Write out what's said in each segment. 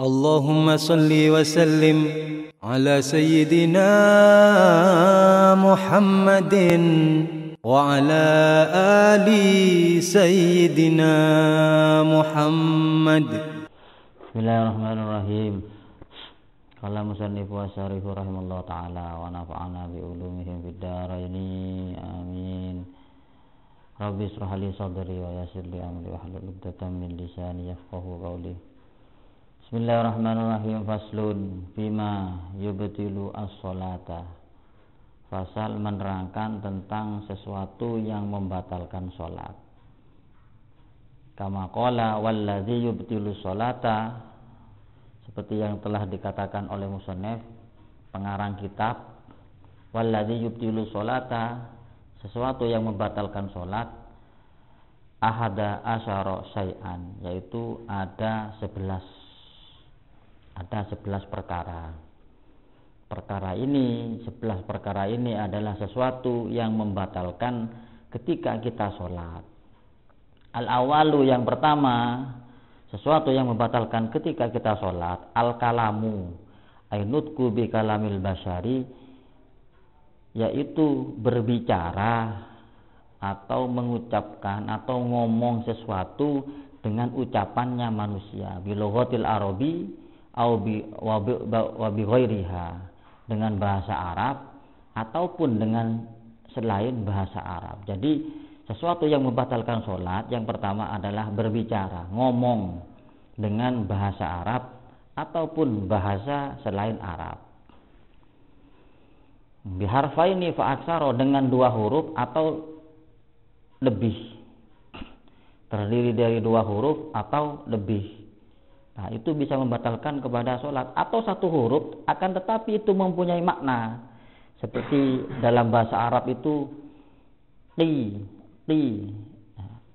Allahumma salli wa sallim ala sayyidina Muhammadin wa ala ali sayyidina Muhammad. Bismillahirrahmanirrahim. Qala musannif wa syarihu rahimallahu ta'ala wa nafa'ana bi ulumihim fid dharaini amin. Rabbi ishrah li sadri wa yassir li amri wahlul 'uqdatam min lisani yafqahu qawli. Bismillahirrahmanirrahim. Faslun bima yubtilu as-sholata. Fasal menerangkan tentang sesuatu yang membatalkan sholat. Kama qala walladzi yubtilu sholata, seperti yang telah dikatakan oleh musannif pengarang kitab, walladzi yubtilu sholata, sesuatu yang membatalkan sholat, ahada asyara syai'an, yaitu ada 11 perkara. Perkara ini, 11 perkara ini adalah sesuatu yang membatalkan ketika kita sholat. Al-awalu, yang pertama, sesuatu yang membatalkan ketika kita sholat, al-kalamu, ainutku bi kalamil basyari, yaitu berbicara atau mengucapkan atau ngomong sesuatu dengan ucapannya manusia, bilughatil arabi au bi ghairiha, dengan bahasa Arab ataupun dengan selain bahasa Arab. Jadi sesuatu yang membatalkan sholat yang pertama adalah berbicara, ngomong dengan bahasa Arab ataupun bahasa selain Arab. Biharfaini fa'aksaro, dengan 2 huruf atau lebih, terdiri dari 2 huruf atau lebih. Nah, itu bisa membatalkan kepada sholat. Atau 1 huruf akan tetapi itu mempunyai makna, seperti dalam bahasa Arab itu ti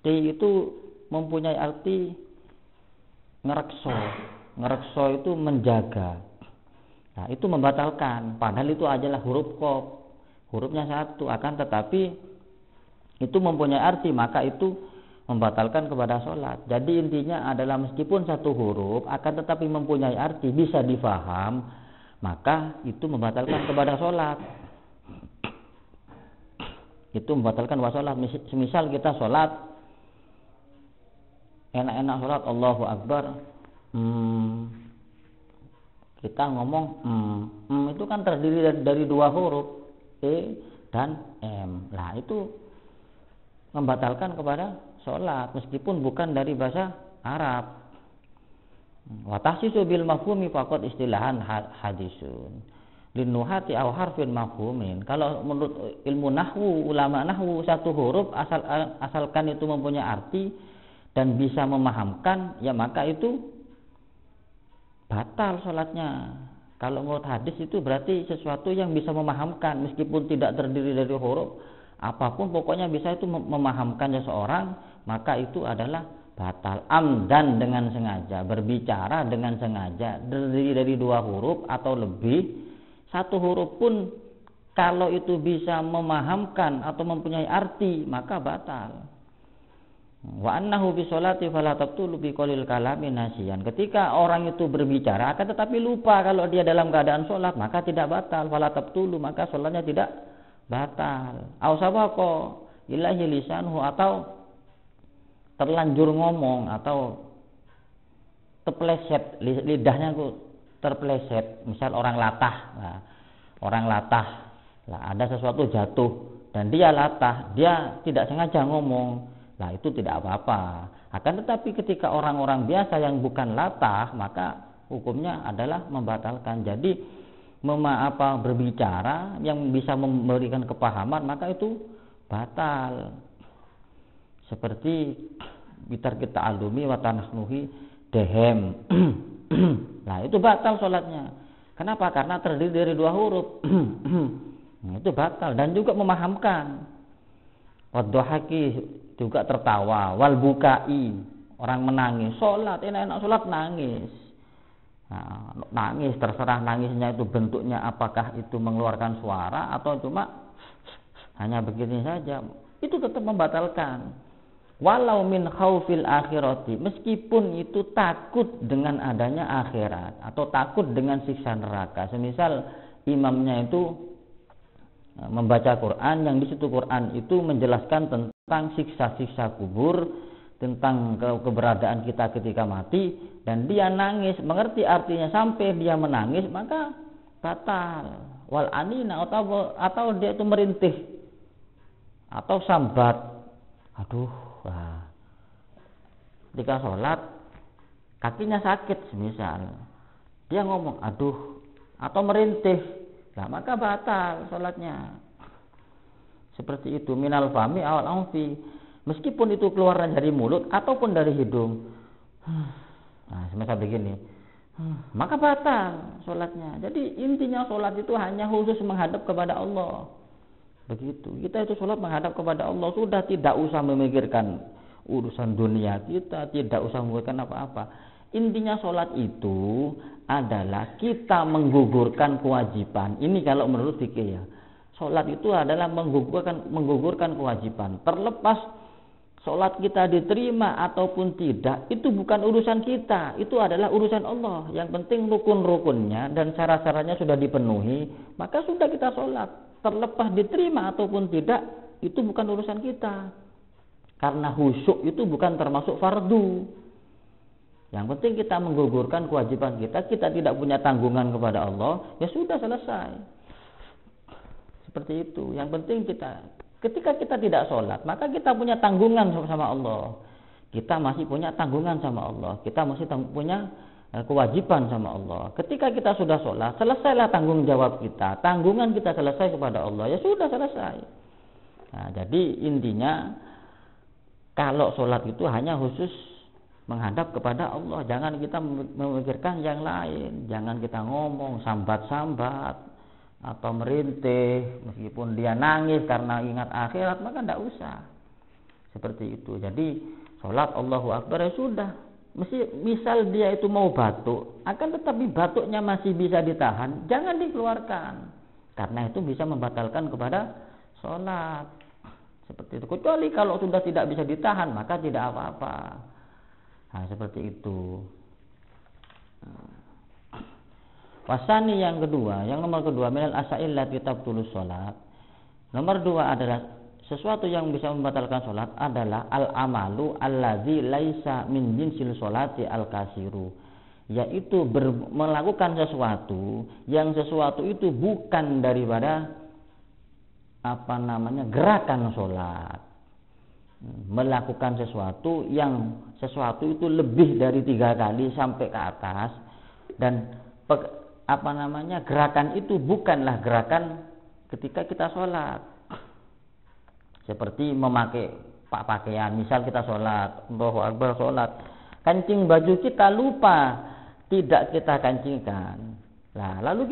itu mempunyai arti ngerekso itu menjaga. Nah, itu membatalkan, padahal itu adalah huruf qaf, hurufnya 1, akan tetapi itu mempunyai arti, maka itu membatalkan kepada sholat. Jadi intinya adalah meskipun 1 huruf akan tetapi mempunyai arti, bisa difaham, maka itu membatalkan kepada sholat. Itu membatalkan kepada sholat. Misal kita sholat, enak-enak sholat, Allahu Akbar, kita ngomong itu kan terdiri dari 2 huruf, E dan M. Nah, itu membatalkan kepada sholat meskipun bukan dari bahasa Arab. Wa tahsisu bil mafhumi faqad istilahan hadisun linuhati aw harfin mafhumin. Kalau menurut ilmu nahwu, ulama nahwu, 1 huruf asalkan itu mempunyai arti dan bisa memahamkan, ya maka itu batal sholatnya. Kalau menurut hadis itu berarti sesuatu yang bisa memahamkan meskipun tidak terdiri dari huruf, apapun pokoknya bisa itu memahamkan seseorang, maka itu adalah batal. Amdan, dengan sengaja, berbicara dengan sengaja, terdiri dari 2 huruf atau lebih. 1 huruf pun kalau itu bisa memahamkan atau mempunyai arti, maka batal. Wa annahu bi sholati fala tabtulu bi qalil kalami nasiyan. Ketika orang itu berbicara akan tetapi lupa kalau dia dalam keadaan sholat, maka tidak batal. Fala tabtulu, maka sholatnya tidak batal. Au sabaqa ilahi lisanhu, atau terlanjur ngomong atau terpleset, lidahnya terpleset. Misal orang latah. Nah, orang latah. Nah, ada sesuatu jatuh dan dia latah, dia tidak sengaja ngomong. Nah, itu tidak apa-apa. Akan tetapi ketika orang-orang biasa yang bukan latah, maka hukumnya adalah membatalkan. Jadi berbicara yang bisa memberikan kepahaman, maka itu batal. Seperti bitar kita alumi wa tanahnuhi dehem. Nah, itu batal sholatnya. Kenapa? Karena terdiri dari 2 huruf. Nah, itu batal. Dan juga memahamkan. Waddohaki, juga tertawa. Wal bukai, orang menangis. Sholat, enak-enak sholat nangis. Nah, nangis, terserah nangisnya itu bentuknya apakah itu mengeluarkan suara atau cuma hanya begini saja, itu tetap membatalkan. Walau min khaufil akhirati, meskipun itu takut dengan adanya akhirat atau takut dengan siksa neraka. Semisal imamnya itu membaca Quran, yang di situ Quran itu menjelaskan tentang siksa-siksa kubur, tentang keberadaan kita ketika mati, dan dia nangis, mengerti artinya sampai dia menangis, maka batal. Wal anina, atau dia itu merintih atau sambat, aduh, ketika sholat kakinya sakit semisal, dia ngomong aduh atau merintih, nah maka batal sholatnya. Seperti itu, minal fami awal amfi, meskipun itu keluar dari mulut ataupun dari hidung, nah semisal begini, maka batal sholatnya. Jadi intinya sholat itu hanya khusus menghadap kepada Allah. Begitu, kita itu sholat menghadap kepada Allah, sudah tidak usah memikirkan urusan dunia kita, tidak usah memikirkan apa-apa. Intinya sholat itu adalah kita menggugurkan kewajiban. Ini kalau menurut fikih ya, sholat itu adalah menggugurkan kewajiban. Terlepas sholat kita diterima ataupun tidak, itu bukan urusan kita, itu adalah urusan Allah. Yang penting rukun-rukunnya dan syarat-syaratnya sudah dipenuhi, maka sudah kita sholat. Terlepas diterima ataupun tidak, itu bukan urusan kita. Karena khusyuk itu bukan termasuk fardu. Yang penting kita menggugurkan kewajiban kita, kita tidak punya tanggungan kepada Allah, ya sudah selesai. Seperti itu. Yang penting ketika kita tidak sholat, maka kita punya tanggungan sama Allah. Kita masih punya tanggungan sama Allah. Kita masih punya kewajiban sama Allah. Ketika kita sudah sholat, selesailah tanggung jawab kita, tanggungan kita selesai kepada Allah, ya sudah selesai. Nah, jadi intinya kalau sholat itu hanya khusus menghadap kepada Allah, jangan kita memikirkan yang lain, jangan kita ngomong sambat-sambat atau merintih, meskipun dia nangis karena ingat akhirat, maka tidak usah. Seperti itu. Jadi sholat Allahu Akbar ya sudah. Misal dia itu mau batuk, akan tetapi batuknya masih bisa ditahan, jangan dikeluarkan, karena itu bisa membatalkan kepada sholat. Seperti itu. Kecuali kalau sudah tidak bisa ditahan, maka tidak apa-apa. Nah, seperti itu. Wasani yang kedua, yang nomor kedua, minal asail lati tabtulus sholat. Nomor dua adalah sesuatu yang bisa membatalkan sholat adalah al-amalu alladzi laisa min jinsil sholati al-kasiru, yaitu melakukan sesuatu yang sesuatu itu bukan daripada gerakan sholat. Melakukan sesuatu yang sesuatu itu lebih dari 3 kali sampai ke atas, dan gerakan itu bukanlah gerakan ketika kita sholat. Seperti memakai pakaian, misal kita sholat, Allahu Akbar sholat, kancing baju kita lupa, tidak kita kancingkan. Nah, lalu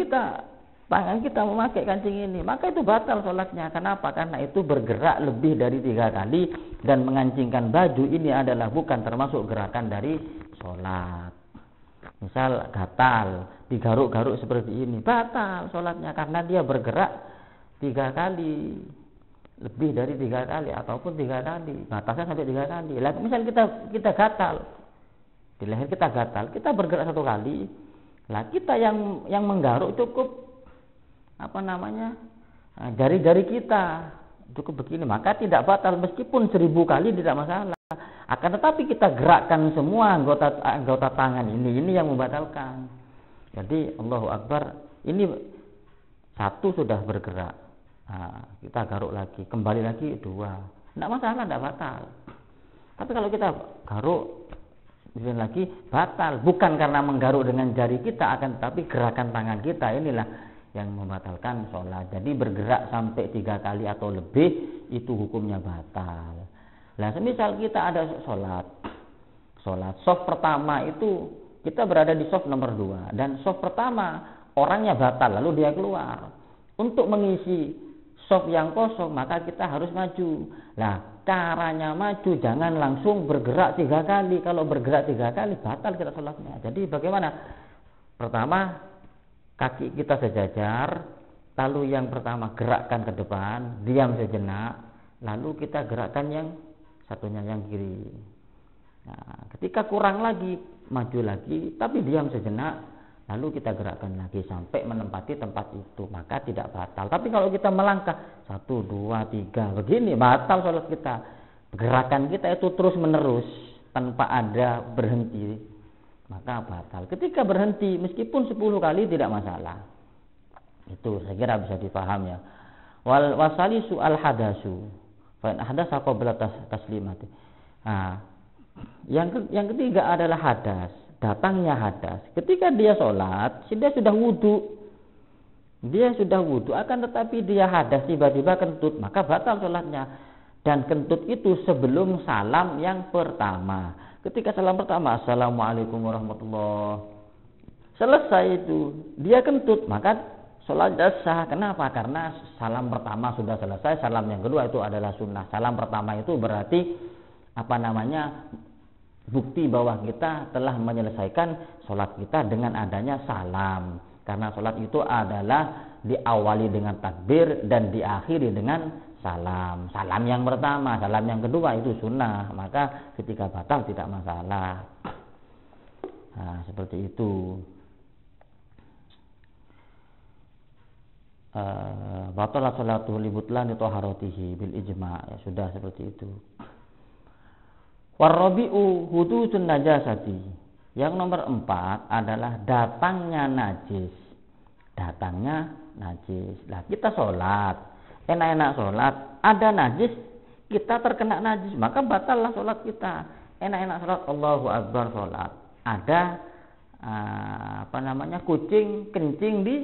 tangan kita memakai kancing ini, maka itu batal sholatnya. Kenapa? Karena itu bergerak lebih dari 3 kali, dan mengancingkan baju ini adalah bukan termasuk gerakan dari sholat. Misal gatal, digaruk-garuk seperti ini, batal sholatnya karena dia bergerak 3 kali. Lebih dari 3 kali ataupun 3 kali, batasnya sampai 3 kali. Lah, misal kita gatal di leher, kita gatal, kita bergerak 1 kali, lah kita yang menggaruk cukup jari-jari kita cukup begini, maka tidak batal meskipun 1000 kali tidak masalah. Akan tetapi kita gerakkan semua anggota tangan ini yang membatalkan. Jadi Allahu Akbar ini 1 sudah bergerak. Nah, kita garuk lagi, kembali lagi 2, tidak masalah, tidak batal. Tapi kalau kita garuk lagi, batal, bukan karena menggaruk dengan jari kita, akan tetapi gerakan tangan kita inilah yang membatalkan sholat. Jadi bergerak sampai 3 kali atau lebih, itu hukumnya batal. Nah, semisal kita ada sholat soft pertama itu kita berada di soft nomor 2, dan soft pertama orangnya batal, lalu dia keluar. Untuk mengisi soft yang kosong, maka kita harus maju. Nah, caranya maju, jangan langsung bergerak 3 kali. Kalau bergerak 3 kali, batal kita sholatnya. Jadi bagaimana? Pertama, kaki kita sejajar, lalu yang pertama gerakkan ke depan, diam sejenak, lalu kita gerakkan yang satunya yang kiri. Nah, ketika kurang lagi, maju lagi, tapi diam sejenak, lalu kita gerakkan lagi sampai menempati tempat itu, maka tidak batal. Tapi kalau kita melangkah 1, 2, 3 begini, batal sholat kita. Gerakan kita itu terus menerus tanpa ada berhenti, maka batal. Ketika berhenti meskipun 10 kali tidak masalah. Itu saya kira bisa dipaham ya. Wasalisu al hadasu fa in hadasa qabla taslimati. Nah, yang ketiga adalah hadas, datangnya hadas. Ketika dia sholat, dia sudah wudhu, akan tetapi dia hadas tiba-tiba kentut, maka batal sholatnya. Dan kentut itu sebelum salam yang pertama. Ketika salam pertama, assalamualaikum warahmatullahi, selesai itu dia kentut, maka sholat sah. Kenapa? Karena salam pertama sudah selesai, salam yang kedua itu adalah sunnah. Salam pertama itu berarti bukti bahwa kita telah menyelesaikan sholat kita dengan adanya salam. Karena sholat itu adalah diawali dengan takbir dan diakhiri dengan salam. Salam yang pertama, salam yang kedua itu sunnah. Maka ketika batal tidak masalah. Nah, seperti itu. Batalat sholatuhu li butlani taharatihi bil ijma'. Ya sudah seperti itu. Warabi'u hudusun najasati. Yang nomor 4 adalah datangnya najis. Nah, kita sholat, enak-enak sholat, ada najis, kita terkena najis, maka batallah sholat kita. Enak-enak sholat, Allahu Akbar sholat, ada kucing kencing di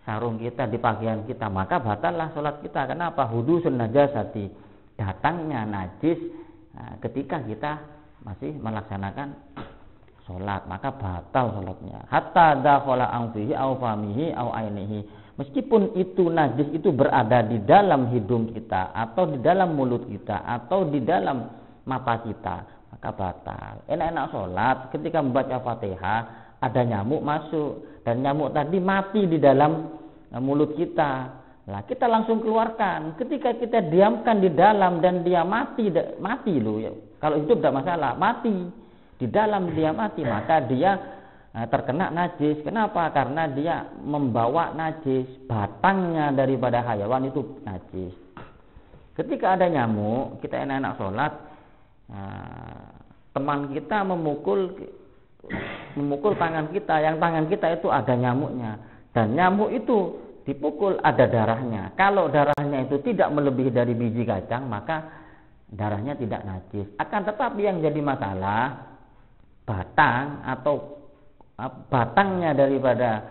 sarung kita, di pakaian kita, maka batallah sholat kita. Kenapa? Hudusun najasati, datangnya najis ketika kita masih melaksanakan sholat, maka batal sholatnya. Hatta dakhala anfihi au famihi au ainihi, meskipun itu najis itu berada di dalam hidung kita atau di dalam mulut kita atau di dalam mata kita, maka batal. Enak-enak sholat, ketika membaca Fatihah ada nyamuk masuk, dan nyamuk tadi mati di dalam mulut kita. Nah, kita langsung keluarkan. Ketika kita diamkan di dalam dan dia mati loh ya. Kalau hidup tidak masalah, mati di dalam dia mati, maka dia terkena najis. Kenapa? Karena dia membawa najis, batangnya daripada hayawan itu najis. Ketika ada nyamuk, kita enak-enak sholat, teman kita memukul tangan kita, yang tangan kita itu ada nyamuknya, dan nyamuk itu dipukul ada darahnya. Kalau darahnya itu tidak melebihi dari biji kacang, maka darahnya tidak najis. Akan tetapi yang jadi masalah batang atau batangnya daripada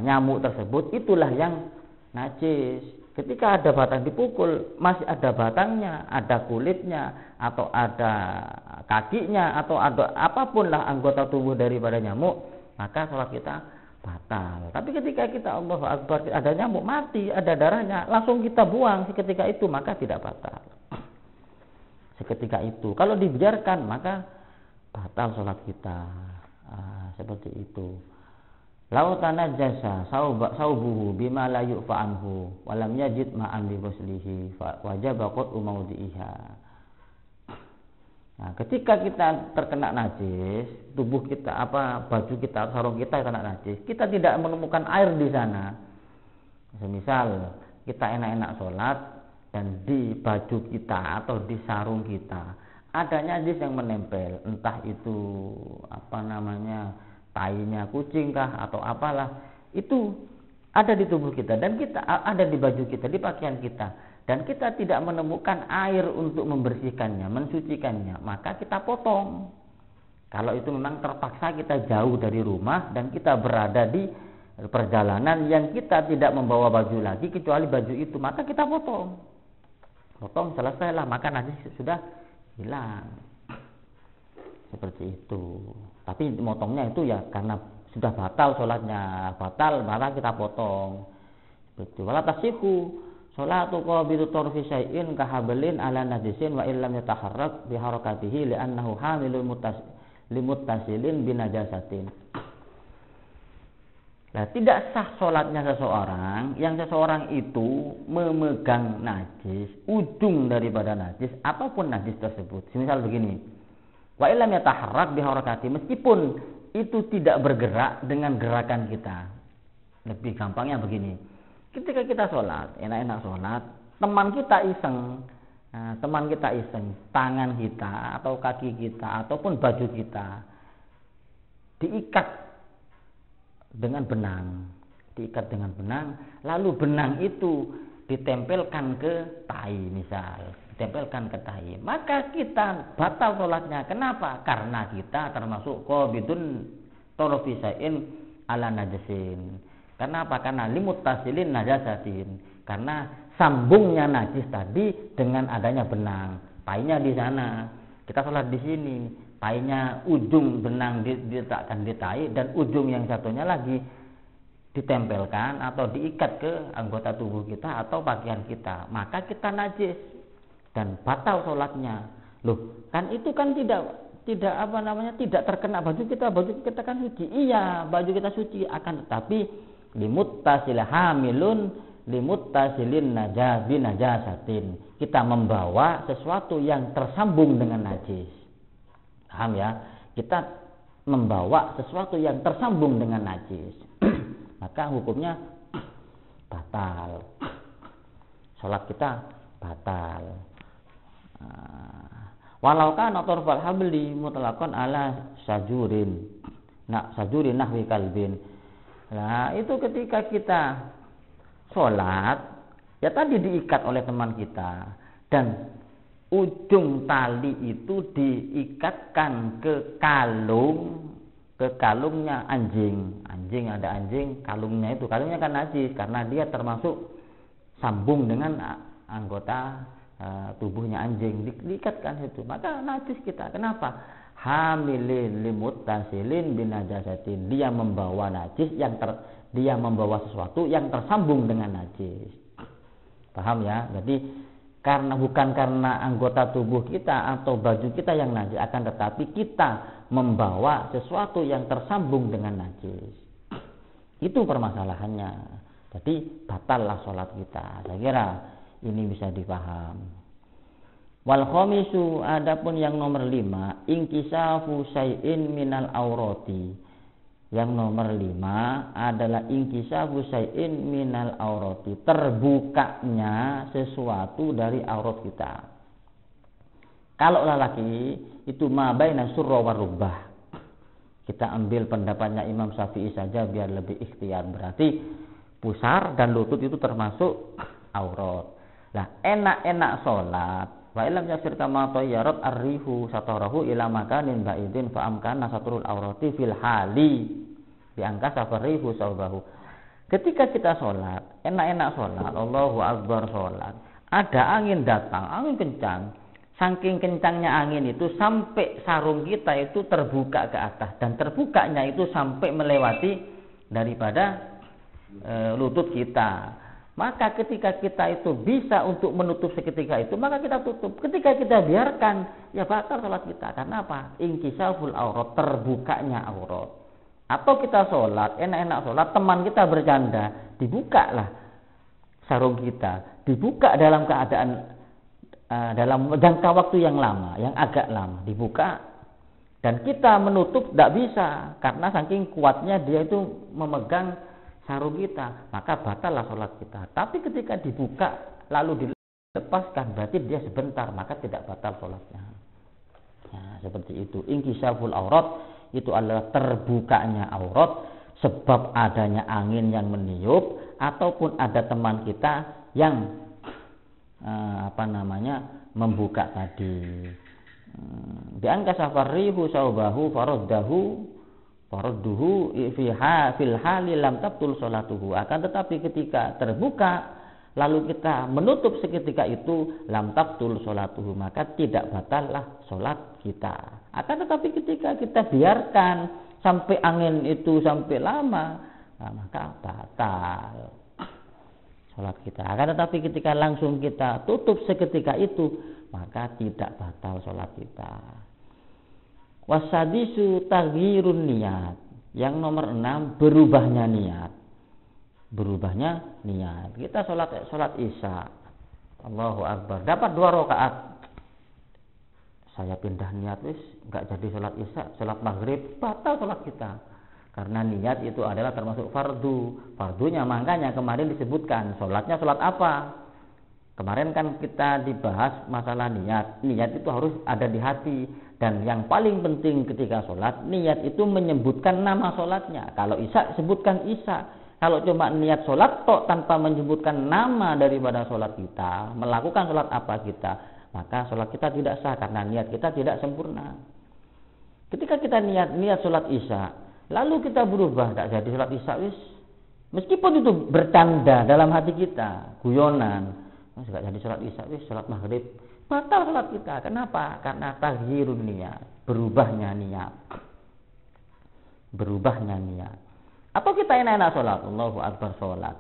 nyamuk tersebut, itulah yang najis. Ketika ada batang dipukul, masih ada batangnya, ada kulitnya, atau ada kakinya, atau ada apapun lah anggota tubuh daripada nyamuk, maka sholat kita batal. Tapi ketika kita Allahu Akbar, ada nyamuk mati, ada darahnya, langsung kita buang seketika itu, maka tidak batal. Seketika itu. Kalau dibiarkan, maka batal sholat kita. Seperti itu. Lau tanajjasa saubuhu bima la yu'fa anhu wa lam yajid ma'an li ghuslihi wajaba qat'u mawdi'iha. Nah, ketika kita terkena najis, tubuh kita baju kita, sarung kita kena najis, kita tidak menemukan air di sana. Semisal kita enak-enak sholat dan di baju kita atau di sarung kita ada najis yang menempel, entah itu tainya kucing kah atau apalah, itu ada di tubuh kita dan kita ada di baju kita, di pakaian kita, dan kita tidak menemukan air untuk membersihkannya, mensucikannya, maka kita potong. Kalau itu memang terpaksa kita jauh dari rumah dan kita berada di perjalanan yang kita tidak membawa baju lagi kecuali baju itu, maka kita potong, selesailah, maka najis sudah hilang. Seperti itu. Tapi motongnya itu ya karena sudah batal sholatnya, maka kita potong. Seperti wala tasihu sholatu qabidu tarfi syai'in kahabalin ala najisin wa illam yataharrak bi harakatihi li'annahu hamilul limuttasilin binajasatin. Nah, tidak sah sholatnya seseorang yang seseorang itu memegang najis, ujung daripada najis, apapun najis tersebut. Misal begini, wa illam yataharrak biharakati, meskipun itu tidak bergerak dengan gerakan kita. Lebih gampangnya begini, ketika kita sholat, enak-enak sholat, teman kita iseng, tangan kita atau kaki kita ataupun baju kita diikat dengan benang, lalu benang itu ditempelkan ke tai, maka kita batal sholatnya. Kenapa? Karena kita termasuk qabidun torofisain ala najasin. Kenapa? Karena limuttasilin najasatin, karena sambungnya najis tadi dengan adanya benang, tainya di sana, kita sholat di sini. Tainya, ujung benang diletakkan di tai dan ujung yang satunya lagi ditempelkan atau diikat ke anggota tubuh kita atau pakaian kita, maka kita najis dan batal sholatnya. Loh, kan itu kan tidak terkena baju kita kan suci. Iya, baju kita suci, akan tetapi limuttasil hamilun limuttasilin najasatin, kita membawa sesuatu yang tersambung dengan najis. Paham ya? Kita membawa sesuatu yang tersambung dengan najis. Maka hukumnya batal. Salat kita batal. Walau kana tarfal habli mutlaqan ala sajurin. Sajurin nahwi kalbin. Nah, itu ketika kita salat, ya tadi diikat oleh teman kita dan ujung tali itu diikatkan ke kalungnya anjing. Ada anjing, kalungnya kan najis karena dia termasuk sambung dengan anggota tubuhnya anjing, diikatkan itu, maka najis kita. Kenapa? Hamilin limuttasilin binajasatin, dia membawa najis dia membawa sesuatu yang tersambung dengan najis. Paham ya? Jadi bukan karena anggota tubuh kita atau baju kita yang najis, akan tetapi kita membawa sesuatu yang tersambung dengan najis. Itu permasalahannya. Jadi batallah sholat kita. Saya kira ini bisa dipaham. Wal khamisu, adapun yang nomor 5, ingkisafu syai'in minal aurati. Yang nomor 5 adalah ingkisafu syai'in minal aurati, terbukanya sesuatu dari aurat kita. Kalau lelaki itu ma baina surra wa rubbah. Kita ambil pendapatnya Imam Syafi'i saja biar lebih ikhtiar, berarti pusar dan lutut itu termasuk aurat. Nah, enak-enak sholat, wa illam yasir kama tayyarat arrihu satarahu ila makanin ba'idin fa amkana satrul aurati fil hali diangkat safarihu saubahu. Ketika kita sholat, enak-enak sholat, Allahu Akbar sholat, ada angin datang, angin kencang, saking kencangnya angin itu sampai sarung kita itu terbuka ke atas, dan terbukanya itu sampai melewati daripada lutut kita. Maka ketika kita itu bisa untuk menutup seketika itu, maka kita tutup. Ketika kita biarkan, ya batal sholat kita. Karena apa? Inkisaful aurat, terbukanya aurat. Atau kita sholat, enak-enak sholat, teman kita bercanda, dibukalah sarung kita, dibuka dalam keadaan dalam jangka waktu yang lama, yang agak lama, dibuka, dan kita menutup tidak bisa karena saking kuatnya dia itu memegang sarung kita, maka batallah sholat kita. Tapi ketika dibuka lalu dilepaskan, berarti dia sebentar, maka tidak batal sholatnya. Nah, seperti itu. Inkisaful aurat itu adalah terbukanya aurat sebab adanya angin yang meniup ataupun ada teman kita yang membuka tadi. Diangka safarihu saubahu faradduhu fil hali lam tabtul sholatuhu. Akan tetapi ketika terbuka lalu kita menutup seketika itu, lam tabtul sholatuhu, maka tidak batallah sholat kita. Akan tetapi ketika kita biarkan sampai angin itu sampai lama, maka batal sholat kita. Akan tetapi ketika langsung kita tutup seketika itu, maka tidak batal sholat kita. Wasadisu taghyirun niat. Yang nomor 6, berubahnya niat. Berubahnya niat. Kita sholat Isya. Allahu Akbar. Dapat 2 rakaat. Saya pindah niat enggak jadi sholat Isya, sholat maghrib, batal sholat kita. Karena niat itu adalah termasuk fardu. Fardunya makanya kemarin disebutkan sholatnya sholat apa? Kemarin kan kita dibahas masalah niat. Niat itu harus ada di hati. Dan yang paling penting ketika sholat, niat itu menyebutkan nama sholatnya. Kalau Isya, sebutkan Isya. Kalau cuma niat sholat tok tanpa menyebutkan nama daripada sholat kita, melakukan sholat apa kita, maka sholat kita tidak sah karena niat kita tidak sempurna. Ketika kita niat sholat Isya, lalu kita berubah, tak jadi sholat Isya, meskipun itu bercanda dalam hati kita, guyonan, nggak jadi sholat Isya, sholat maghrib, batal sholat kita. Kenapa? Karena taghyirun niat, berubahnya niat. Berubahnya niat. Atau kita enak-enak sholat, Allahu Akbar sholat.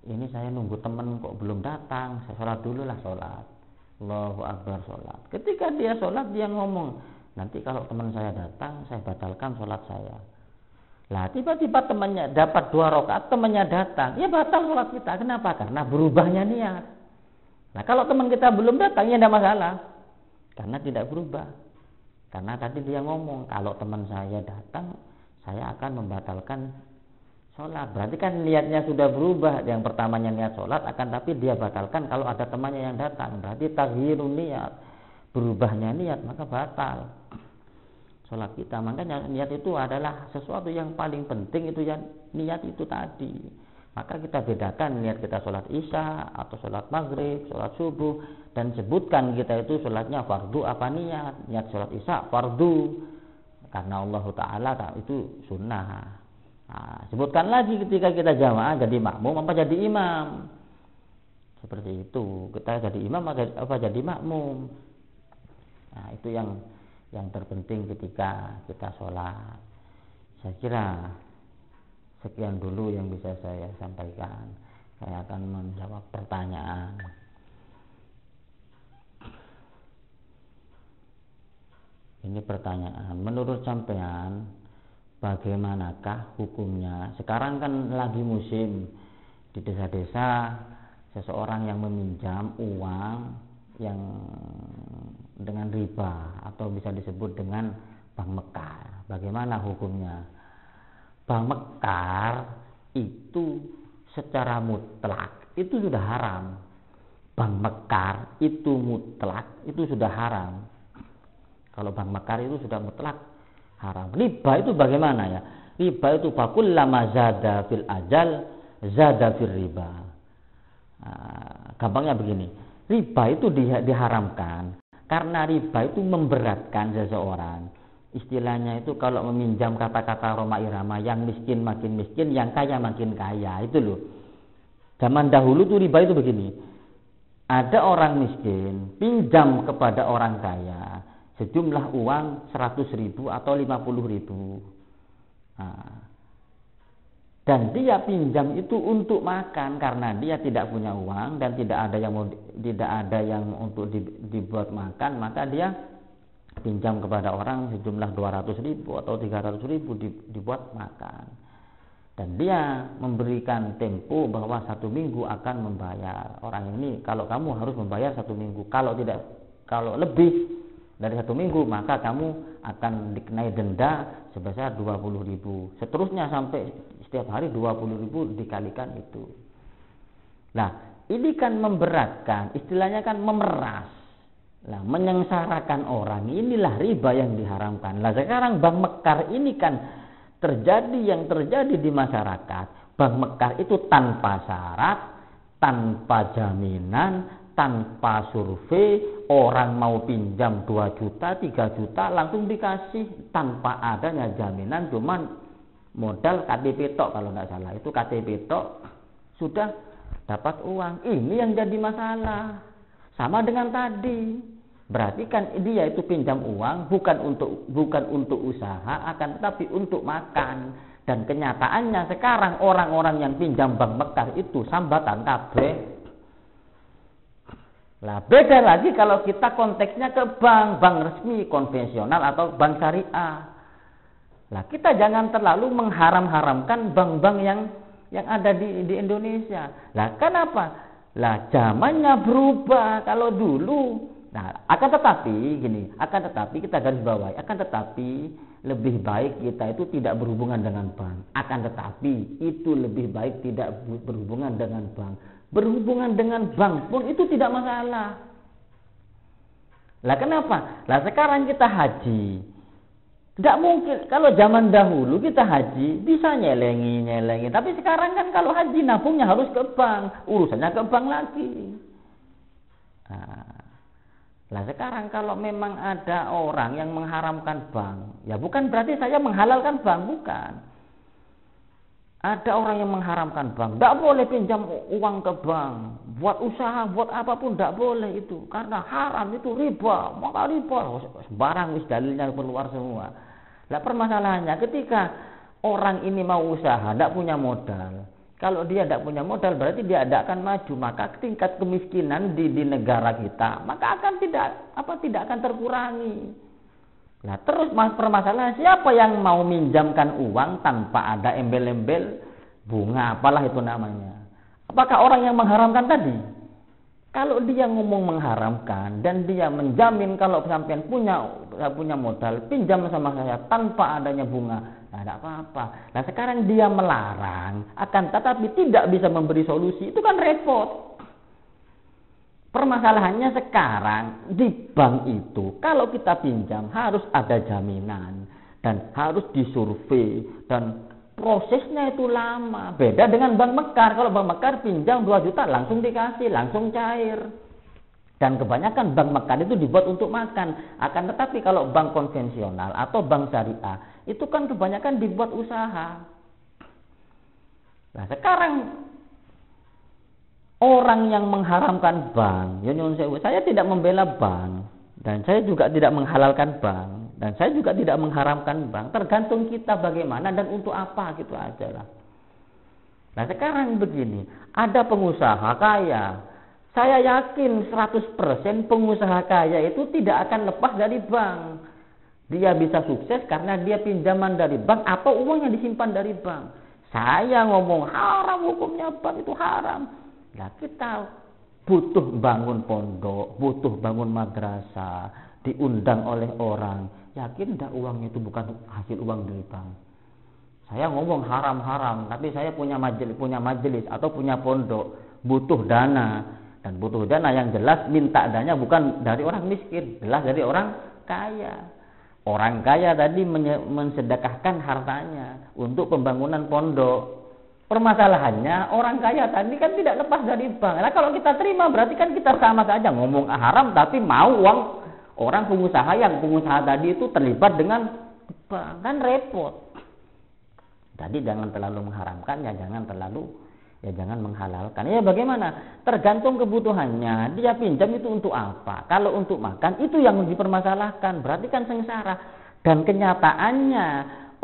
Ini saya nunggu teman kok belum datang, saya sholat dulu lah sholat. Allahu Akbar sholat. Ketika dia sholat, dia ngomong, nanti kalau teman saya datang, saya batalkan sholat saya. Lah tiba-tiba temannya dapat 2 rakaat, temannya datang, ya batal sholat kita. Kenapa? Karena berubahnya niat. Nah kalau teman kita belum datang, ya tidak masalah, karena tidak berubah. Karena tadi dia ngomong, kalau teman saya datang, saya akan membatalkan sholat. Berarti kan niatnya sudah berubah. Yang pertamanya niat sholat, akan tapi dia batalkan kalau ada temannya yang datang. Berarti taghyirun niat, berubahnya niat, maka batal sholat kita. Makanya niat itu adalah sesuatu yang paling penting, itu yang niat itu tadi. Maka kita bedakan niat kita sholat Isya atau sholat maghrib, sholat subuh, dan sebutkan kita itu sholatnya fardu apa niat. Niat sholat Isya fardu karena Allah Ta'ala itu sunnah. Nah, sebutkan lagi ketika kita jamaah jadi makmum apa jadi imam. Seperti itu. Kita jadi imam apa jadi makmum. Nah, itu yang terpenting ketika kita sholat. Saya kira sekian dulu yang bisa saya sampaikan. Saya akan menjawab pertanyaan. Ini pertanyaan, menurut sampean bagaimanakah hukumnya? Sekarang kan lagi musim di desa-desa, seseorang yang meminjam uang yang dengan riba atau bisa disebut dengan bank mekar. Bagaimana hukumnya? Bank mekar itu secara mutlak itu sudah haram. Bank mekar itu mutlak itu sudah haram. Kalau bank mekar itu sudah mutlak haram. Riba itu bagaimana ya? Riba itu fakullama zada fil ajal zada fil riba. Gampangnya begini, riba itu diharamkan karena riba itu memberatkan seseorang. Istilahnya itu kalau meminjam, kata-kata Roma Irama, yang miskin makin miskin, yang kaya makin kaya, itu loh. Zaman dahulu tuh riba itu begini, ada orang miskin pinjam kepada orang kaya sejumlah uang 100.000 atau 50.000. Dan dia pinjam itu untuk makan karena dia tidak punya uang dan tidak ada yang untuk dibuat makan, maka dia pinjam kepada orang sejumlah 200.000 atau 300.000 dibuat makan. Dan dia memberikan tempo bahwa 1 minggu akan membayar. Orang ini, kalau kamu harus membayar 1 minggu, kalau lebih dari 1 minggu, maka kamu akan dikenai denda sebesar 20.000. Seterusnya sampai setiap hari 20.000 dikalikan itu. Nah, ini kan memberatkan, istilahnya kan memeras. Nah, menyengsarakan orang, inilah riba yang diharamkan. Nah, sekarang bank mekar ini kan yang terjadi di masyarakat. Bank mekar itu tanpa syarat, tanpa jaminan, tanpa survei, orang mau pinjam 2 juta, 3 juta langsung dikasih tanpa adanya jaminan, cuman modal KTP tok kalau nggak salah. Itu KTP tok sudah dapat uang. Ini yang jadi masalah. Sama dengan tadi. Berarti kan dia itu pinjam uang bukan untuk usaha, akan tetapi untuk makan. Dan kenyataannya sekarang orang-orang yang pinjam bank mekar itu sambatan kabeh. Lah beda lagi kalau kita konteksnya ke bank resmi konvensional atau bank syariah. Lah kita jangan terlalu mengharam-haramkan bank-bank yang ada di Indonesia. Lah kenapa? Lah zamannya berubah. Kalau dulu, nah akan tetapi kita garis bawahi, akan tetapi lebih baik kita itu tidak berhubungan dengan bank. Akan tetapi itu lebih baik tidak berhubungan dengan bank. Berhubungan dengan bank pun itu tidak masalah. Lah kenapa? Lah sekarang kita haji. Tidak mungkin, kalau zaman dahulu kita haji bisa nyelengi, tapi sekarang kan kalau haji nabungnya harus ke bank, urusannya ke bank lagi. Nah sekarang kalau memang ada orang yang mengharamkan bank, ya bukan berarti saya menghalalkan bank, bukan. Ada orang yang mengharamkan bank, tidak boleh pinjam uang ke bank, buat usaha, buat apapun tidak boleh itu, karena haram itu riba, maka riba, sembarang dalilnya keluar semua. Lah permasalahannya ketika orang ini mau usaha, tidak punya modal. Kalau dia tidak punya modal berarti dia tidak akan maju, maka tingkat kemiskinan di negara kita maka akan tidak akan terkurangi. Nah terus permasalahan siapa yang mau minjamkan uang tanpa ada embel-embel bunga apalah itu namanya? Apakah orang yang mengharamkan tadi? Kalau dia ngomong mengharamkan dan dia menjamin kalau sampean punya modal pinjam sama saya tanpa adanya bunga, nah tidak apa-apa. Nah sekarang dia melarang, akan tetapi tidak bisa memberi solusi, itu kan repot. Permasalahannya sekarang di bank itu kalau kita pinjam harus ada jaminan dan harus disurvei dan prosesnya itu lama. Beda dengan bank mekar. Kalau bank mekar pinjam 2 juta langsung dikasih, langsung cair. Dan kebanyakan bank mekar itu dibuat untuk makan. Akan tetapi kalau bank konvensional atau bank syariah itu kan kebanyakan dibuat usaha. Nah sekarang orang yang mengharamkan bank, saya tidak membela bank dan saya juga tidak menghalalkan bank. Dan saya juga tidak mengharamkan bank, tergantung kita bagaimana dan untuk apa gitu aja lah. Nah sekarang begini, ada pengusaha kaya, saya yakin 100% pengusaha kaya itu tidak akan lepas dari bank. Dia bisa sukses karena dia pinjaman dari bank atau uang yang disimpan dari bank. Saya ngomong haram hukumnya bank itu haram. Nah kita butuh bangun pondok, butuh bangun madrasah, diundang oleh orang. Yakin tidak uangnya itu bukan hasil uang dari bank? Saya ngomong haram-haram, tapi saya punya majelis atau punya pondok, butuh dana. Dan butuh dana yang jelas minta dana bukan dari orang miskin, jelas dari orang kaya. Orang kaya tadi mensedekahkan hartanya untuk pembangunan pondok. Permasalahannya orang kaya tadi kan tidak lepas dari bank. Nah kalau kita terima berarti kan kita sama saja ngomong haram tapi mau uang orang pengusaha tadi itu terlibat dengan bank, kan repot. Jadi jangan terlalu mengharamkan, jangan menghalalkan. Ya bagaimana? Tergantung kebutuhannya. Dia pinjam itu untuk apa? Kalau untuk makan itu yang dipermasalahkan, berarti kan sengsara. Dan kenyataannya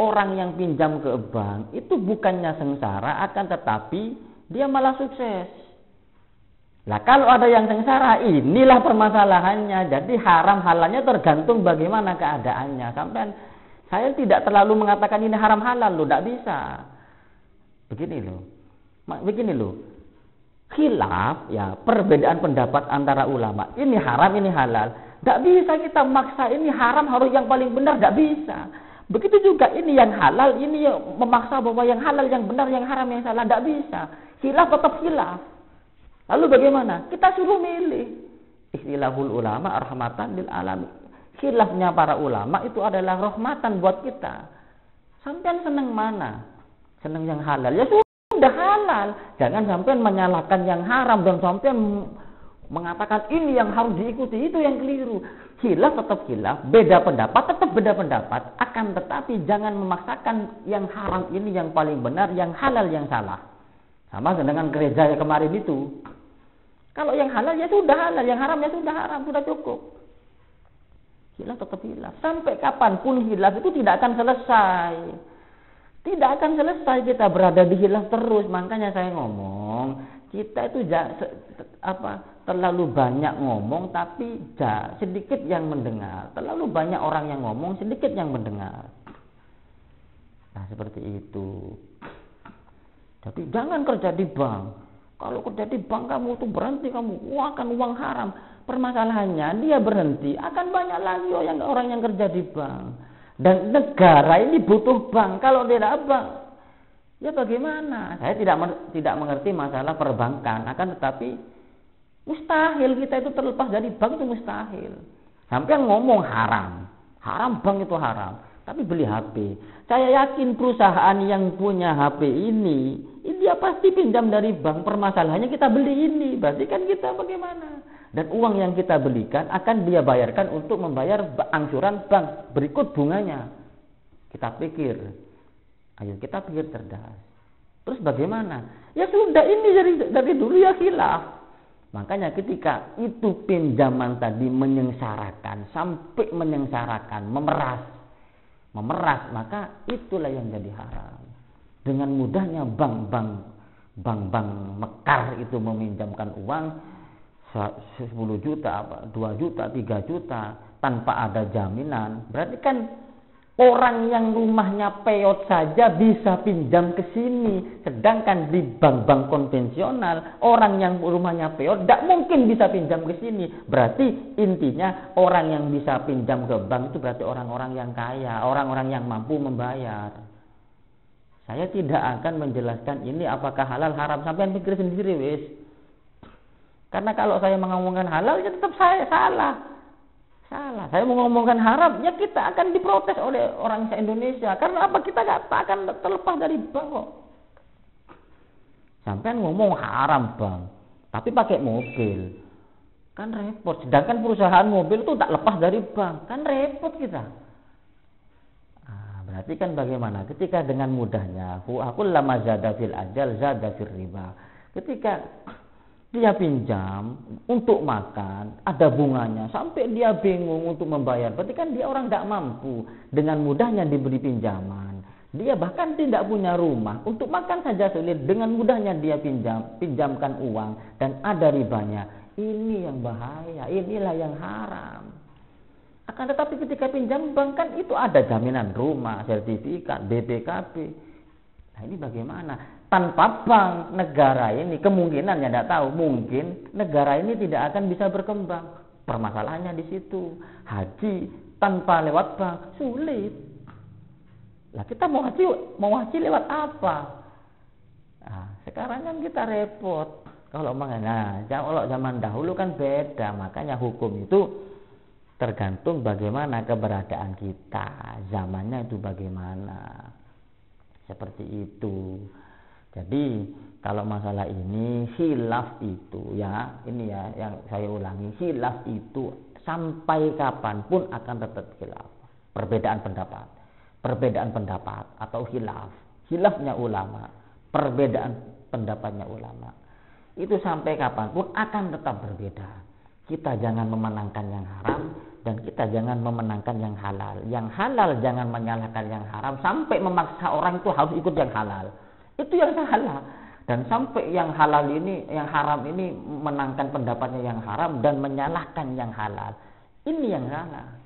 orang yang pinjam ke bank itu bukannya sengsara, akan tetapi dia malah sukses. Lah kalau ada yang sengsara, inilah permasalahannya. Jadi haram halalnya tergantung bagaimana keadaannya. Sampai saya tidak terlalu mengatakan ini haram halal loh, tidak bisa. Begini loh. Khilaf ya, perbedaan pendapat antara ulama. Ini haram, ini halal. Tidak bisa kita maksa ini haram harus yang paling benar, tidak bisa. Begitu juga ini yang halal, ini yang memaksa bahwa yang halal yang benar, yang haram yang salah, tidak bisa. Khilaf tetap khilaf. Lalu bagaimana? Kita suruh milih. Istilahul ulama rahmatan lil alamin. Khilafnya para ulama itu adalah rahmatan buat kita. Sampean senang mana? Senang yang halal. Ya sudah halal. Jangan sampean menyalahkan yang haram dan sampean mengatakan ini yang harus diikuti, itu yang keliru. Khilaf tetap khilaf, beda pendapat tetap beda pendapat. Akan tetapi jangan memaksakan yang haram ini yang paling benar, yang halal yang salah. Sama dengan gereja yang kemarin itu. Kalau yang halal ya sudah halal, yang haram ya sudah haram, sudah cukup. Hilaf tetap hilaf. Sampai kapanpun hilaf itu tidak akan selesai. Tidak akan selesai kita berada di hilaf terus. Makanya saya ngomong, kita itu terlalu banyak ngomong tapi sedikit yang mendengar. Terlalu banyak orang yang ngomong, sedikit yang mendengar. Nah, seperti itu. Jadi jangan kerja di bank. Kalau kerja di bank kamu tuh berhenti, kamu akan uang haram. Permasalahannya dia berhenti, akan banyak lagi orang yang kerja di bank. Dan negara ini butuh bank. Kalau tidak bank, ya bagaimana? Saya tidak mengerti masalah perbankan. Akan tetapi mustahil kita itu terlepas dari bank, itu mustahil. Sampai ngomong haram bank itu haram. Tapi beli HP, saya yakin perusahaan yang punya HP ini dia pasti pinjam dari bank. Permasalahannya kita beli ini, berarti kan kita bagaimana? Dan uang yang kita belikan akan dia bayarkan untuk membayar angsuran bank berikut bunganya. Kita pikir cerdas. Terus bagaimana? Ya sudah, ini dari dulu ya khilaf. Makanya ketika itu pinjaman tadi menyengsarakan, sampai menyengsarakan, memeras, maka itulah yang jadi haram. Dengan mudahnya bank mekar itu meminjamkan uang 10 juta, 2 juta, 3 juta tanpa ada jaminan. Berarti kan orang yang rumahnya peot saja bisa pinjam ke sini, sedangkan di bank-bank konvensional orang yang rumahnya peot tidak mungkin bisa pinjam ke sini. Berarti intinya orang yang bisa pinjam ke bank itu berarti orang-orang yang kaya, orang-orang yang mampu membayar. Saya tidak akan menjelaskan ini apakah halal haram, sampean pikir sendiri wis. Karena kalau saya mengomongkan halal ya tetap saya salah. Saya mau ngomongkan haram, ya kita akan diprotes oleh orang se-Indonesia. Karena apa? Kita nggak akan terlepas dari bank kok. Sampai ngomong haram bank, tapi pakai mobil, kan repot. Sedangkan perusahaan mobil itu tak lepas dari bank, kan repot kita. Berarti kan bagaimana? Ketika dengan mudahnya, aku lama zada fil ajal, zada fil riba. Ketika dia pinjam untuk makan, ada bunganya, sampai dia bingung untuk membayar. Berarti kan dia orang tidak mampu. Dengan mudahnya diberi pinjaman. Dia bahkan tidak punya rumah. Untuk makan saja sulit. Dengan mudahnya dia pinjamkan uang. Dan ada ribanya. Ini yang bahaya. Inilah yang haram. Akan tetapi ketika pinjam bank kan itu ada jaminan rumah, sertifikat, BPKB. Nah ini bagaimana? Tanpa bank, negara ini kemungkinan ya tidak tahu, mungkin negara ini tidak akan bisa berkembang. Permasalahannya di situ. Haji tanpa lewat bank sulit. Lah kita mau haji lewat apa? Nah, sekarang kan kita repot. Kalau zaman dahulu kan beda, makanya hukum itu tergantung bagaimana keberadaan kita, zamannya itu bagaimana. Seperti itu. Jadi kalau masalah ini khilaf itu ya, ini ya yang saya ulangi, khilaf itu sampai kapanpun akan tetap khilaf. Perbedaan pendapat atau khilafnya ulama, perbedaan pendapatnya ulama. Itu sampai kapanpun akan tetap berbeda. Kita jangan memenangkan yang haram dan kita jangan memenangkan yang halal. Yang halal jangan menyalahkan yang haram sampai memaksa orang itu harus ikut yang halal. Itu yang salah. Dan sampai yang halal ini, yang haram ini menangkan pendapatnya yang haram dan menyalahkan yang halal. Ini yang salah.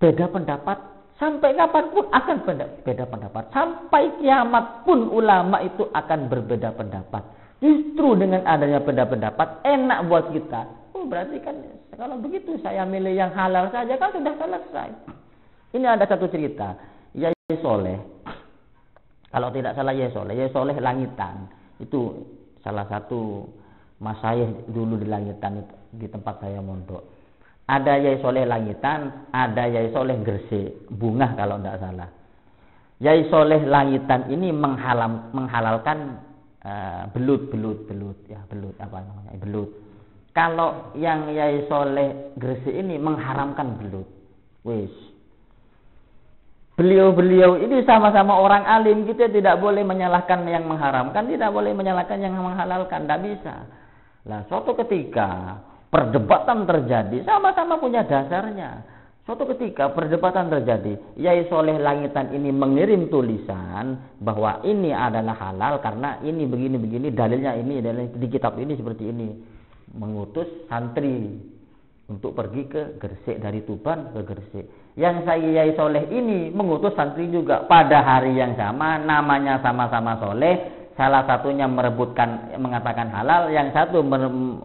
Beda pendapat sampai kapanpun akan beda pendapat. Sampai kiamat pun ulama itu akan berbeda pendapat. Justru dengan adanya beda pendapat enak buat kita. Berarti kan kalau begitu saya milih yang halal saja kan sudah selesai. Ini ada satu cerita. Yai Soleh. Kalau tidak salah Yai Soleh Langitan. Itu salah satu masyayikh dulu di Langitan di tempat saya mondok. Ada Yai Soleh Langitan, ada Yai Soleh Gresik, Bunga kalau tidak salah. Yai Soleh Langitan ini menghalalkan belut. Kalau yang Yai Soleh Gresik ini mengharamkan belut. Wis. Beliau ini sama-sama orang alim, kita tidak boleh menyalahkan yang mengharamkan, tidak boleh menyalahkan yang menghalalkan, tidak bisa. Nah, suatu ketika perdebatan terjadi, sama-sama punya dasarnya. Suatu ketika perdebatan terjadi, Yai Soleh Langitan ini mengirim tulisan bahwa ini adalah halal karena ini begini-begini, dalilnya ini, dalilnya di kitab ini seperti ini. Mengutus santri untuk pergi ke Gresik, dari Tuban ke Gresik. Yang Kiai Soleh ini mengutus santri juga pada hari yang sama, namanya sama-sama soleh. Salah satunya mengatakan halal, yang satu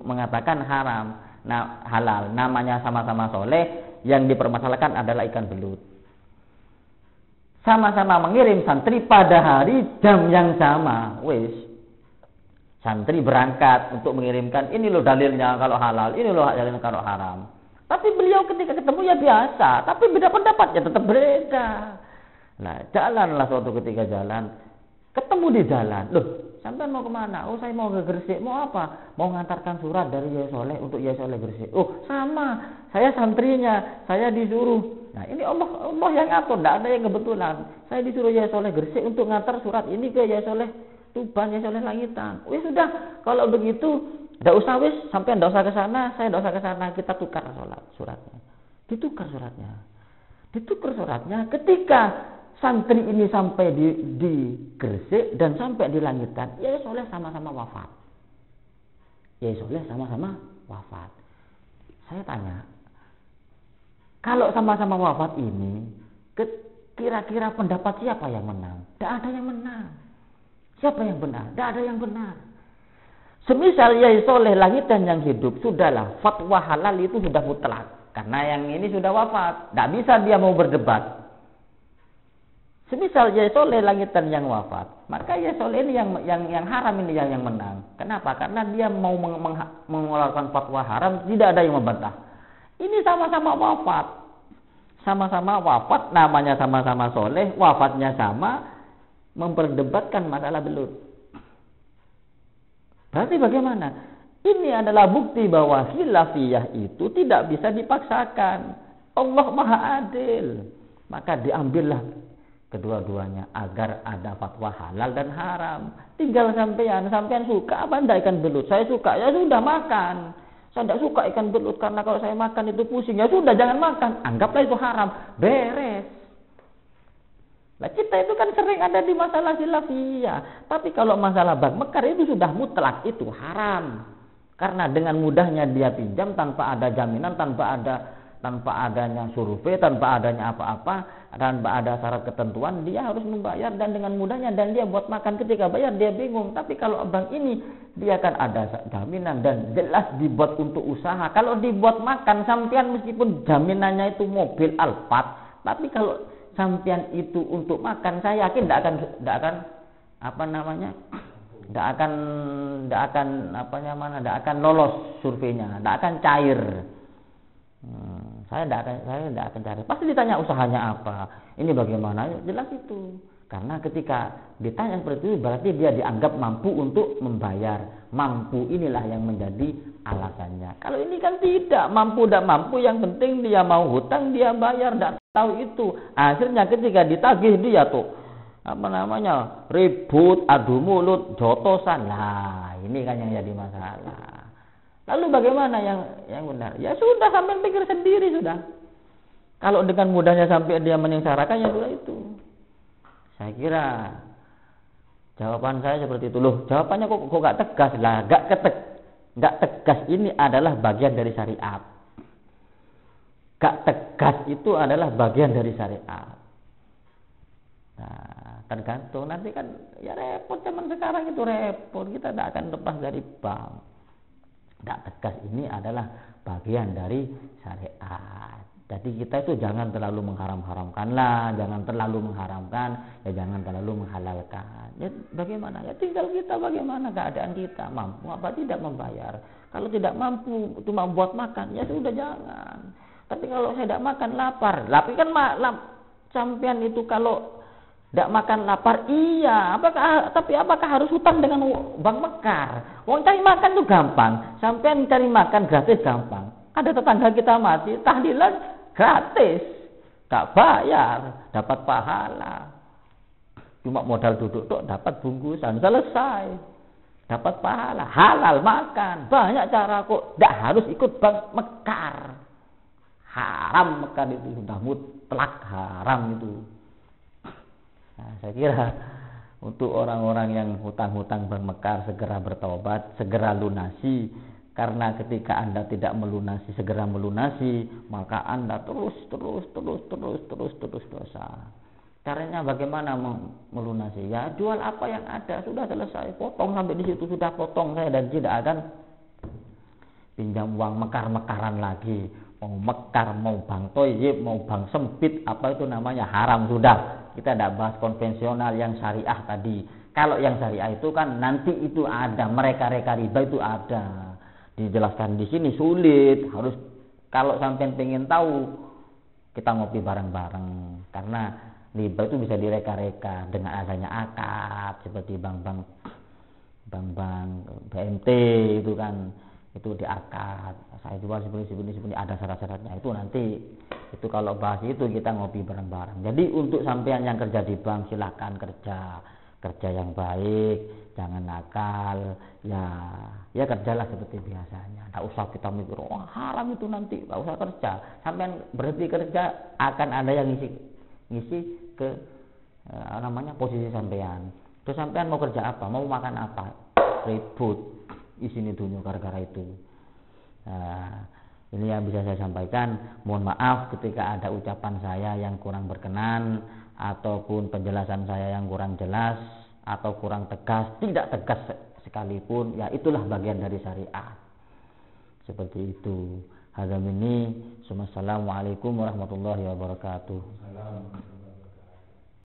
mengatakan haram. Nah, halal, namanya sama-sama soleh, yang dipermasalahkan adalah ikan belut. Sama-sama mengirim santri pada hari jam yang sama. Wis, santri berangkat untuk mengirimkan, ini loh dalilnya kalau halal, ini loh dalilnya kalau haram. Tapi beliau ketika ketemu ya biasa, tapi beda pendapat ya tetap beda. Nah, jalanlah suatu ketika jalan. Ketemu di jalan, loh, sampean mau kemana? Oh, saya mau ke Gresik. Mau apa? Mau ngantarkan surat dari Yai Soleh untuk Yai Soleh Gresik. Oh, sama. Saya santrinya, saya disuruh. Nah, ini Allah yang ngatur, tidak ada yang kebetulan. Saya disuruh Yai Soleh Gresik untuk ngantar surat ini ke Yai Soleh Tuban, Yai Soleh Langitan. Oh, ya sudah, kalau begitu, tidak usah wis, sampean tidak usah ke sana, saya tidak usah ke sana, kita tukar suratnya. Ditukar suratnya. Ketika santri ini sampai di Gresik dan sampai di Langitan, Yai Soleh sama-sama wafat. Saya tanya, kalau sama-sama wafat ini, kira-kira pendapat siapa yang menang? Tidak ada yang menang. Siapa yang benar? Tidak ada yang benar. Semisal Yai Soleh Langitan yang hidup, sudahlah, fatwa halal itu sudah mutlak. Karena yang ini sudah wafat, tidak bisa dia mau berdebat. Semisal Yai Soleh Langitan yang wafat, maka Yai Soleh ini yang haram ini yang menang. Kenapa? Karena dia mau mengeluarkan fatwa haram, tidak ada yang membantah. Ini sama-sama wafat, namanya sama-sama soleh, wafatnya sama, memperdebatkan masalah belut. Berarti bagaimana? Ini adalah bukti bahwa khilafiyah itu tidak bisa dipaksakan. Allah Maha Adil. Maka diambillah kedua-duanya agar ada fatwa halal dan haram. Tinggal sampean suka apa enggak ikan belut? Saya suka, ya sudah makan. Saya tidak suka ikan belut karena kalau saya makan itu pusing. Ya sudah jangan makan. Anggaplah itu haram. Beres. Nah, kita itu kan sering ada di masalah khilafiyah. Tapi kalau masalah bank mekar itu sudah mutlak, itu haram. Karena dengan mudahnya dia pinjam tanpa ada jaminan, tanpa adanya survei, tanpa adanya apa-apa, tanpa ada syarat ketentuan, dia harus membayar dan dengan mudahnya, dan dia buat makan ketika bayar dia bingung. Tapi kalau bank ini dia kan ada jaminan dan jelas dibuat untuk usaha. Kalau dibuat makan sampean meskipun jaminannya itu mobil Alphard, tapi kalau sampean itu untuk makan, saya yakin tidak akan lolos surveinya, tidak akan cair. Saya tidak akan cari. Pasti ditanya usahanya apa, ini bagaimana, jelas itu. Karena ketika ditanya seperti itu berarti dia dianggap mampu untuk membayar. Mampu inilah yang menjadi alasannya. Kalau ini kan tidak mampu, yang penting dia mau hutang dia bayar, tidak tahu itu. Akhirnya ketika ditagih dia tuh ribut, adu mulut, jotosan. Lah, ini kan yang jadi masalah. Lalu bagaimana yang benar? Ya sudah, sampai pikir sendiri sudah. Kalau dengan mudahnya sampai dia menyengsarakan, ya sudah itu. Saya kira jawaban saya seperti itu. Loh, jawabannya kok gak tegas lah? Gak tegas ini adalah bagian dari syariat. Gak tegas itu adalah bagian dari syariat. Nah, tergantung nanti kan ya repot, zaman sekarang itu repot. Kita tidak akan lepas dari bank. Tidak tegas ini adalah bagian dari syariat. Jadi kita itu jangan terlalu mengharamkan lah, jangan terlalu mengharamkan, ya jangan terlalu menghalalkan. Ya bagaimana? Ya tinggal kita bagaimana keadaan kita, mampu apa tidak membayar. Kalau tidak mampu cuma buat makan, ya sudah jangan. Tapi kalau saya tidak makan lapar, tapi kan sampean itu kalau tidak makan lapar, iya. Apakah harus hutang dengan bank mekar? Wong cari makan itu gampang. Sampean cari makan gratis gampang. Ada tetangga kita mati, tahlilan gratis, gak bayar, dapat pahala. Cuma modal duduk tuh dapat bungkusan, selesai, dapat pahala, halal makan. Banyak cara kok, tidak harus ikut bank mekar. Haram mekar itu sudah mutlak haram itu. Nah, saya kira untuk orang-orang yang hutang-hutang bank mekar segera bertobat, segera lunasi, Karena ketika Anda tidak melunasi, segera melunasi, maka Anda terus dosa. Caranya bagaimana melunasi? Ya jual apa yang ada, sudah selesai, potong sampai di situ, sudah potong saya, dan tidak akan pinjam uang mekar-mekaran lagi. Mau mekar, mau bang toyib, mau bang sempit, apa itu namanya, haram sudah. Kita tidak bahas konvensional, yang syariah tadi. Kalau yang syariah itu kan nanti itu ada, mereka-reka riba itu ada. Dijelaskan di sini sulit, harus kalau sampai pengen tahu kita ngopi bareng-bareng, karena riba itu bisa direka-reka dengan adanya akad seperti bank-bank BMT itu kan, itu diakad, saya jual seperti ada syarat-syaratnya, itu nanti itu kalau bahas itu kita ngopi bareng-bareng. Jadi untuk sampean yang kerja di bank, silakan kerja yang baik, jangan nakal, ya kerjalah seperti biasanya. Tidak usah kita mikir haram itu nanti, tidak usah kerja. Sampai berhenti kerja akan ada yang ngisi ke posisi sampean. Terus sampean mau kerja apa, mau makan apa, ribut isini dunia gara-gara itu. Ini yang bisa saya sampaikan. Mohon maaf ketika ada ucapan saya yang kurang berkenan, ataupun penjelasan saya yang kurang jelas atau kurang tegas, tidak tegas sekalipun, ya itulah bagian dari syariat. Seperti itu. Hadza minni, assalamualaikum warahmatullahi wabarakatuh.